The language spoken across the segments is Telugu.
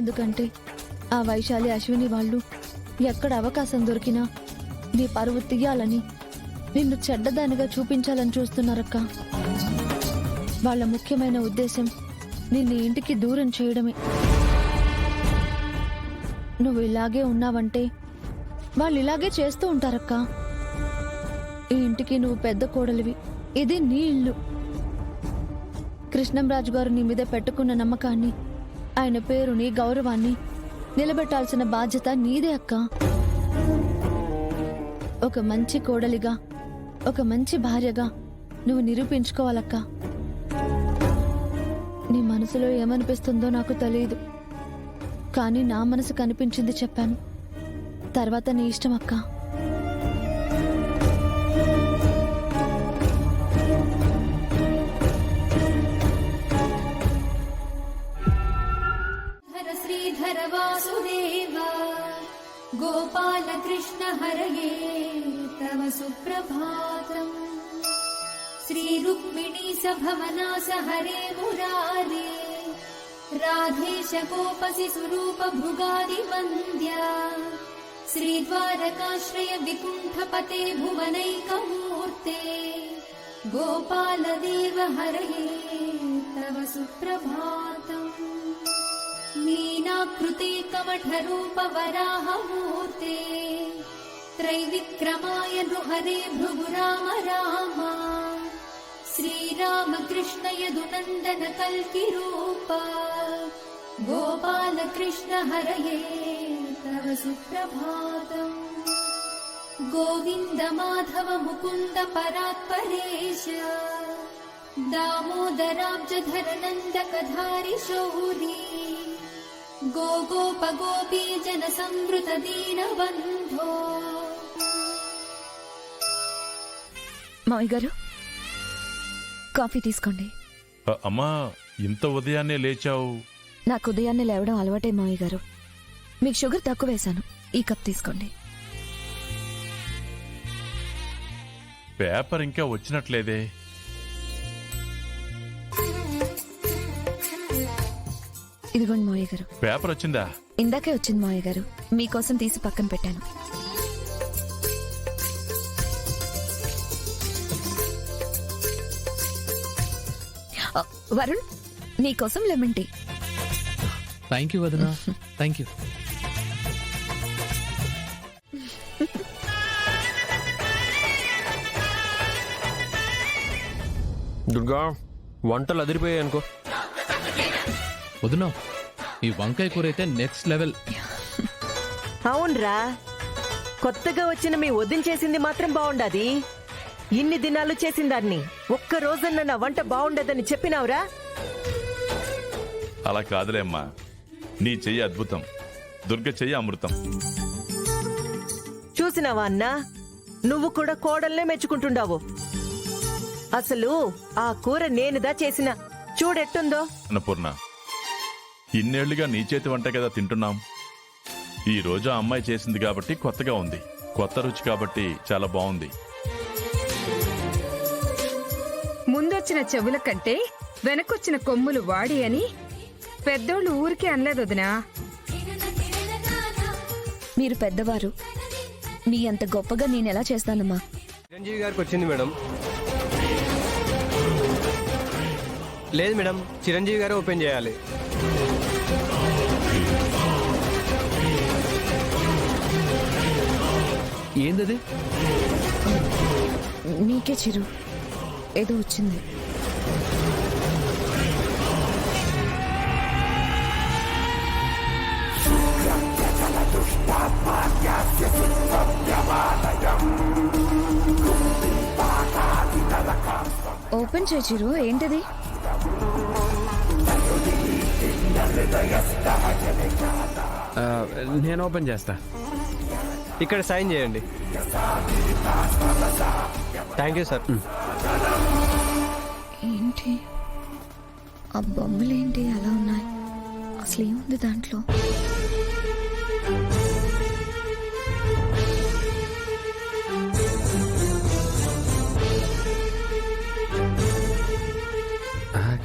ఎందుకంటే ఆ వైశాలి అశ్విని వాళ్ళు ఎక్కడ అవకాశం దొరికినా నీ పరువు తీయాలని, నిన్ను చెడ్డదానిగా చూపించాలని చూస్తున్నారక్క. వాళ్ళ ముఖ్యమైన ఉద్దేశం నిన్ను ఇంటికి దూరం చేయడమే. నువ్వు ఇలాగే ఉన్నావంటే వాళ్ళు ఇలాగే చేస్తూ ఉంటారక్క. ఈ ఇంటికి నువ్వు పెద్ద కోడలివి, ఇది నీ ఇల్లు. కృష్ణంరాజు గారు నీ మీద పెట్టుకున్న నమ్మకాన్ని, ఆయన పేరుని, గౌరవాన్ని నిలబెట్టాల్సిన బాధ్యత నీదే అక్క. ఒక మంచి కోడలిగా, ఒక మంచి భార్యగా నువ్వు నిరూపించుకోవాలక్క. నీ మనసులో ఏమనిపిస్తుందో నాకు తెలియదు, కానీ నా మనసు కనిపించింది చెప్పాను. తర్వాత నీ ఇష్టం అక్క. శ్రీధర వాసుదేవ గోపాల కృష్ణ హరయే తవ సుప్రభాతం. శ్రీ రుక్మిణీ సభవనాస హరే మురారే రాధేశ గోపసి స్వరూప భృగాది వంద్య. శ్రీ ద్వారకాశ్రయ వికుంఠపతే భువనైకమూర్తే గోపాల దేవ హరయే తవ సుప్రభాతం. मीनाकृते कमठरूप वराहमूर्ते त्रैविक्रमाय नृहरे भृगु राम राम. श्रीराम कृष्ण यदुनन्दन कल्किरूप गोपाल कृष्ण हरये तव सुप्रभातम्. गोविन्द माधव मुकुन्द परात्परेश दामोदराब्जधर नन्दकधारि शौरी गो गोप गोपी जन संवृत दीन बंधो. మావయ్య గారు, కాఫీ తీసుకోండి. అమ్మా, ఇంత ఉదయాన్నే లేచావు? నాకు ఉదయాన్నే లేవడం అలవాటే మావయ్య గారు. మీకు షుగర్ తక్కువ వేశాను, ఈ కప్ తీసుకోండి. పేపర్ ఇంకా వచ్చినట్లేదే. ఇదిగోండి మావయ్య గారు. పేపర్ వచ్చిందా? ఇందాకే వచ్చింది మావయ్య గారు, మీకోసం తీసి పక్కన పెట్టాను. వరుణ్, నీకోసం లెమన్ టీ. థ్యాంక్ యూ వదినా, థ్యాంక్ యూ. దుర్గా, వంటలు అదిరిపోయాయి అనుకో. వదినా, ఈ వంకాయ కూర అయితే నెక్స్ట్ లెవెల్. అవునరా, కొత్తగా వచ్చిన మీ వదిన చేసింది మాత్రం బాగుండది. ఇన్ని దినాలు చేసిన దాన్ని ఒక్క రోజన్న నా వంట బాగుండదని చెప్పినావురా? అలా కాదులే అమ్మా, నీ చెయ్యి అద్భుతం, దుర్గ చెయ్యి అమృతం. చూసినావా అన్నా, నువ్వు కూడా కోడల్నే మెచ్చుకుంటుండావు. అసలు ఆ కూర నేనుదా చేసిన, చూడెట్టుందో. అన్నపూర్ణ, ఇన్నేళ్లుగా నీ చేతి వంట కదా తింటున్నాం. ఈ రోజు ఆ అమ్మాయి చేసింది కాబట్టి కొత్తగా ఉంది, కొత్త రుచి కాబట్టి చాలా బాగుంది. ముందొచ్చిన చెవుల కంటే వెనకొచ్చిన కొమ్ములు వాడి అని పెద్దోళ్ళు ఊరికే అనలేదు వదినా. మీరు పెద్దవారు, మీ అంత గొప్పగా నేనెలా చేస్తానమ్మా? చిరంజీవి గారికి వచ్చింది మేడం. లేదు మేడం, చిరంజీవి గారు ఓపెన్ చేయాలి. ఏందది? నీకే చిరు, ఏదో వచ్చింది. ఓపెన్ చేయి చిరు, ఏంటది? నేను ఓపెన్ చేస్తా. ఇక్కడ సైన్ చేయండి. Thank you sir. ఏంటి ఆ బొమ్మలేంటి అలా ఉన్నాయి? అసలు ఏముంది దాంట్లో?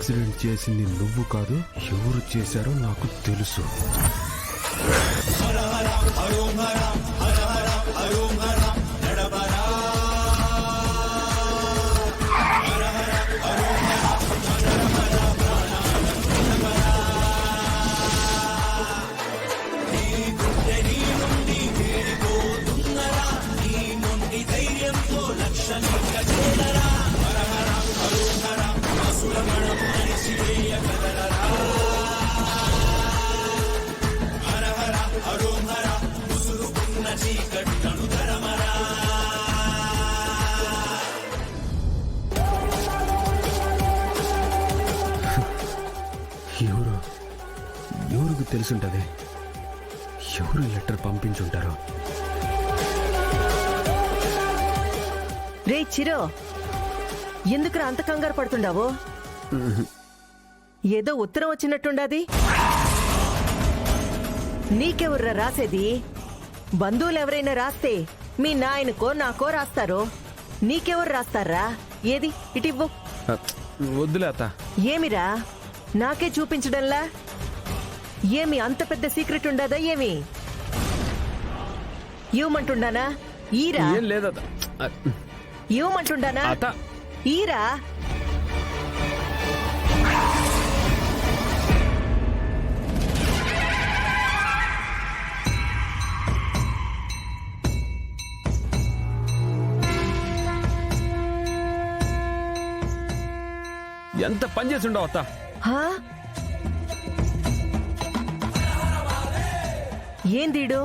యాక్సిడెంట్ చేసింది నువ్వు కాదు, ఎవరు చేశారో నాకు తెలుసు. ఎవరికి తెలుసుంటది? ఎవరు లెటర్ పంపించుంటారో? రే చిరో, ఎందుకురా అంత కంగారు పడుతుండావు? ఏదో ఉత్తరం వచ్చినట్టుండాది. నీకెవర్రా రాసేది? బంధువులు ఎవరైనా రాస్తే మీ నాయనకో నాకో రాస్తారో, నీకెవరు రాస్తారా? ఏది ఇటివ్వు. వద్దులే అత్త. ఏమిరా నాకే చూపించడంలా? ఏమి అంత పెద్ద సీక్రెట్ ఉండదా? ఏమి ఇవ్వమంటుండానా? ఈరా. ఏం లేదత్త. ఇవ్వమంటుండానా? అత్త ఈరా. ఎంత పని చేసి ఉండవు అత్త. హా? ఏందీడు?